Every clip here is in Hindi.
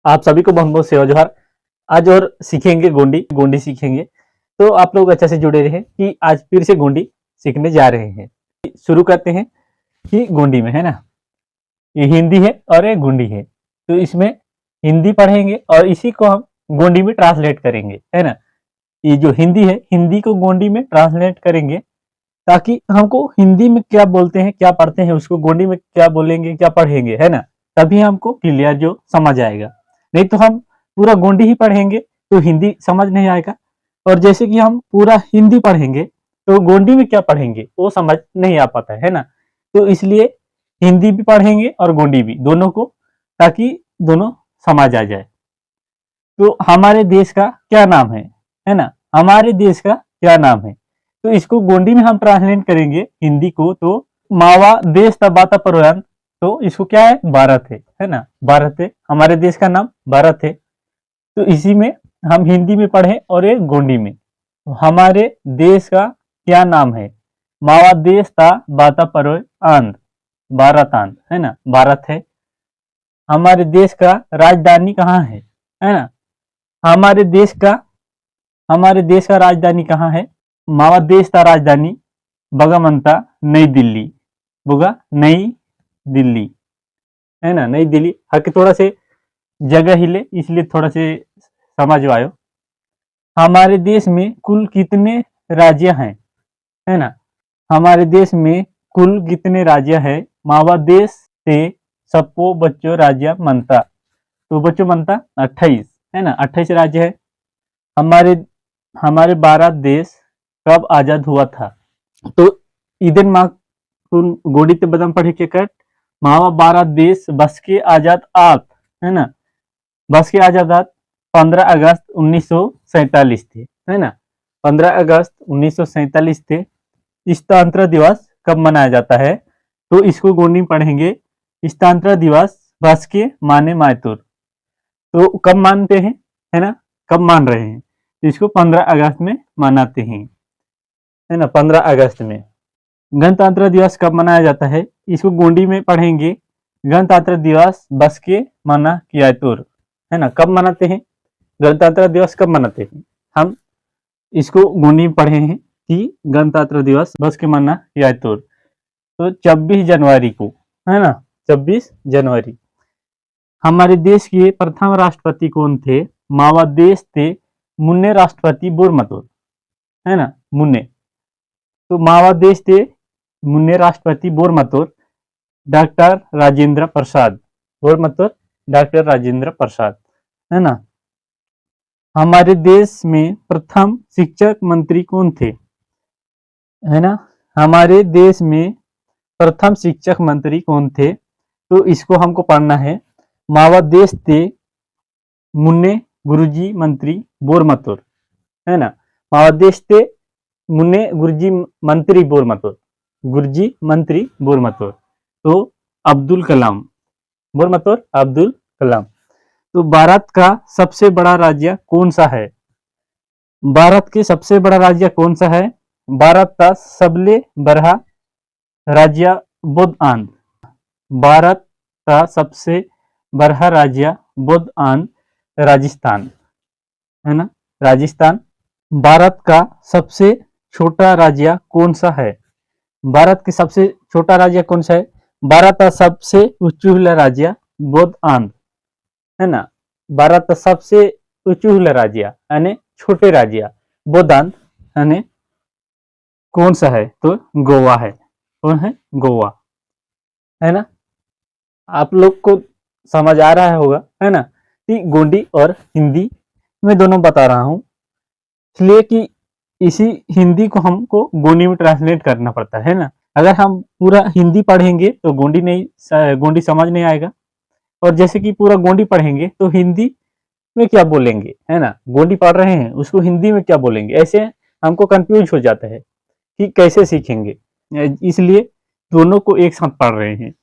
आप सभी को बहुत बहुत सेवा जोहार। आज और सीखेंगे गोंडी गोंडी सीखेंगे, तो आप लोग अच्छे से जुड़े रहे कि आज फिर से गोंडी सीखने जा रहे हैं। शुरू करते हैं कि गोंडी में है ना, ये हिंदी है और ये गोंडी है, तो इसमें हिंदी पढ़ेंगे और इसी को हम गोंडी में ट्रांसलेट करेंगे, है ना। ये जो हिंदी है, हिंदी को गोंडी में ट्रांसलेट करेंगे ताकि हमको हिंदी में क्या बोलते हैं, क्या पढ़ते हैं, उसको गोंडी में क्या बोलेंगे, क्या पढ़ेंगे, है ना। तभी हमको क्लियर जो समझ आएगा। नहीं तो हम पूरा गोंडी ही पढ़ेंगे तो हिंदी समझ नहीं आएगा, और जैसे कि हम पूरा हिंदी पढ़ेंगे तो गोंडी में क्या पढ़ेंगे वो समझ नहीं आ पाता है ना। तो इसलिए हिंदी भी पढ़ेंगे और गोंडी भी, दोनों को, ताकि दोनों समझ आ जाए। तो हमारे देश का क्या नाम है ना, हमारे देश का क्या नाम है, तो इसको गोंडी में हम ट्रांसलेट करेंगे हिंदी को, तो मावा देश तबाता परवान, तो इसको क्या है, भारत है ना। भारत है, हमारे देश का नाम भारत है। तो इसी में हम हिंदी में पढ़े और ये गोंडी में। तो हमारे देश का क्या नाम है, मावा देश ता बाता परो आंध्र, भारत आंध्र, है ना, भारत है। हमारे देश का राजधानी कहाँ है ना, हमारे देश का राजधानी कहाँ है, मावा देश ता राजधानी बगामंता नई दिल्ली, बुगा नई दिल्ली, है ना, नई दिल्ली। हक थोड़ा से जगह हिले इसलिए थोड़ा से समझ आयो। हमारे देश में कुल कितने राज्य हैं, है ना, हमारे देश में कुल कितने राज्य है, मावा देश से सबको बच्चों राज्य मनता, तो बच्चों मनता 28, है ना, 28 राज्य है। हमारे भारत देश कब आजाद हुआ था, तो इधर माँ गोड़ी ते बदम पढ़े के कट मावा भारत देश बस के आजाद आत, है ना, बस के आजाद आत 15 अगस्त 1947 थे, है ना, 15 अगस्त 1947 थे। स्थानांतरण दिवस कब मनाया जाता है, तो इसको गोंडी में पढ़ेंगे। स्थानांतरण दिवस बस के माने मायतुर, तो कब मानते हैं, है ना, कब मान रहे हैं, तो इसको 15 अगस्त में मनाते हैं, है ना, 15 अगस्त में। गणतंत्र दिवस कब मनाया जाता है, इसको गोंडी में पढ़ेंगे। गणतंत्र दिवस बस के माना कियातुर, है ना, कब मनाते हैं, गणतंत्र दिवस कब मनाते हैं, हम इसको गोंडी में पढ़े हैं कि गणतंत्र दिवस बस के माना कियातुर, तो 26 जनवरी को, है ना, 26 जनवरी। हमारे देश के प्रथम राष्ट्रपति कौन थे, मावा देश थे मुन्ने राष्ट्रपति बोरमतुर, है ना, मुन्ने, तो मावा देश थे मुन्ने राष्ट्रपति बोरमतुर डॉक्टर राजेंद्र प्रसाद, बोरमतुर डॉक्टर राजेंद्र प्रसाद, है ना। हमारे देश में प्रथम शिक्षक मंत्री कौन थे, है ना, हमारे देश में प्रथम शिक्षक मंत्री कौन थे, तो इसको हमको पढ़ना है। मावा देश थे मुन्ने गुरुजी मंत्री बोरमतुर, है ना, मावा देश थे मुन्ने गुरुजी मंत्री बोरमतुर, गुरुजी मंत्री बोरमतुर, तो अब्दुल कलाम, बोरमतुर अब्दुल कलाम। तो भारत का सबसे बड़ा राज्य कौन सा है, भारत के सबसे बड़ा राज्य कौन सा है, भारत का सबले बड़ा राज्य बुद्ध आंध्र, भारत का सबसे बड़ा राज्य बुद्ध आंध्र राजस्थान, है ना, राजस्थान। भारत का सबसे छोटा राज्य कौन सा है, भारत के सबसे छोटा राज्य कौन सा है, भारत का सबसे ऊंचा राज्य बुद्ध आंध्र, है ना, भारत का सबसे ऊंचा राज्य यानी छोटे राज्य बुद्ध आंध्र यानी कौन सा है, तो गोवा है, कौन है, गोवा, है ना। आप लोग को समझ आ रहा होगा, है ना, कि गोंडी और हिंदी में दोनों बता रहा हूं, इसलिए कि इसी हिंदी को हमको गोंडी में ट्रांसलेट करना पड़ता है ना। अगर हम पूरा हिंदी पढ़ेंगे तो गोंडी समझ नहीं आएगा, और जैसे कि पूरा गोंडी पढ़ेंगे तो हिंदी में क्या बोलेंगे, है ना, गोंडी पढ़ रहे हैं उसको हिंदी में क्या बोलेंगे, ऐसे हमको कंफ्यूज हो जाता है कि कैसे सीखेंगे, इसलिए दोनों को एक साथ पढ़ रहे हैं।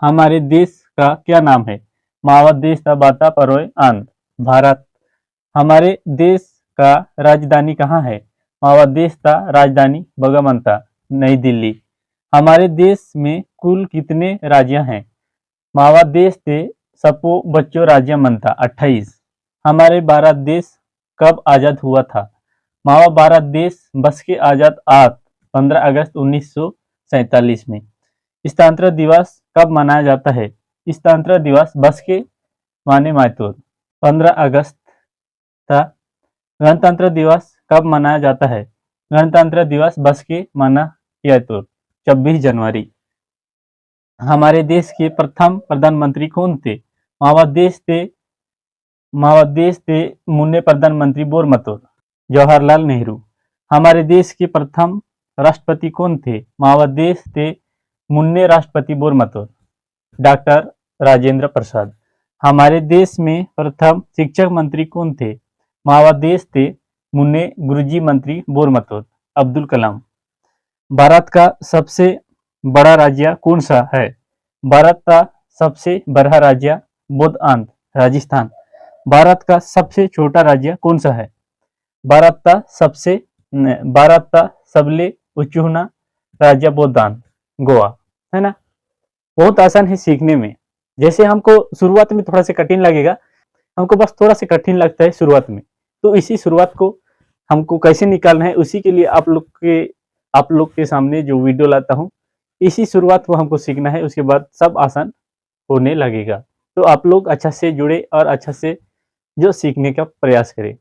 हमारे देश का क्या नाम है, मावा देश ता बाता परोय आंध्र, भारत। हमारे देश का राजधानी कहाँ है, मावा देश ता राजधानी बगामंता नई दिल्ली। हमारे देश में कुल कितने राज्य हैं, मावा देश थे सपो बच्चों राज्य मनता 28। हमारे भारत देश कब आजाद हुआ था? मावा भारत देश बस के आजाद आत 15 अगस्त 1947 में। स्थानांतरण दिवस कब मनाया जाता है? स्थानांतरण दिवस बस के माने मायतोर 15 अगस्त था। गणतंत्र दिवस कब मनाया जाता है? गणतंत्र दिवस बस के माना यातोर 26 जनवरी। हमारे देश के प्रथम प्रधानमंत्री कौन थे? मावा देश थे मुन्ने प्रधानमंत्री बोरमतोर जवाहरलाल नेहरू। हमारे देश के प्रथम राष्ट्रपति कौन थे? मावा देश थे मुन्ने राष्ट्रपति बोरमतोर डॉक्टर राजेंद्र प्रसाद। हमारे देश में प्रथम शिक्षक मंत्री कौन थे? मावा देश थे मुन्ने गुरुजी मंत्री बोरमतोर अब्दुल कलाम। भारत का सबसे बड़ा राज्य कौन सा है? भारत का सबसे बड़ा राज्य बोधआंत राजस्थान। भारत का सबसे छोटा राज्य कौन सा है? भारत का सबले उच्चुना राज्य बोधआंत गोवा, है ना। बहुत आसान है सीखने में। जैसे हमको शुरुआत में थोड़ा सा कठिन लगेगा, हमको बस थोड़ा सा कठिन लगता है शुरुआत में, तो इसी शुरुआत को हमको कैसे निकालना है उसी के लिए आप लोग के सामने जो वीडियो लाता हूँ, इसी शुरुआत को हमको सीखना है। उसके बाद सब आसान होने लगेगा। तो आप लोग अच्छा से जुड़े और अच्छा से जो सीखने का प्रयास करें।